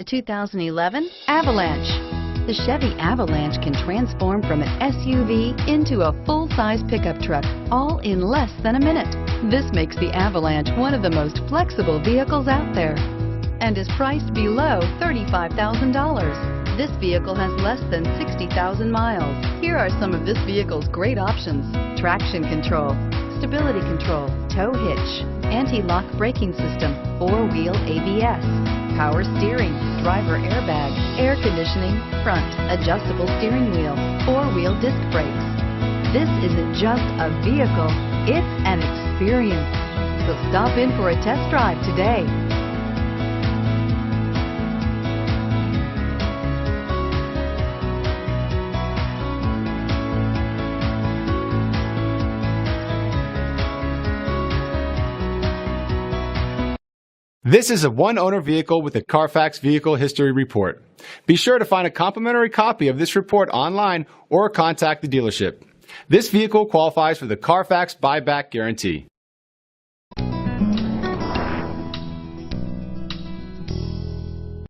The 2011 Avalanche. The Chevy Avalanche can transform from an SUV into a full-size pickup truck, all in less than a minute. This makes the Avalanche one of the most flexible vehicles out there and is priced below $35,000. This vehicle has less than 60,000 miles. Here are some of this vehicle's great options: traction control, stability control, tow hitch, anti-lock braking system, four-wheel ABS, power steering, driver airbag, air conditioning, front adjustable steering wheel, four-wheel disc brakes. This isn't just a vehicle, it's an experience. So stop in for a test drive today. This is a one-owner vehicle with a Carfax Vehicle History Report. Be sure to find a complimentary copy of this report online or contact the dealership. This vehicle qualifies for the Carfax Buyback Guarantee.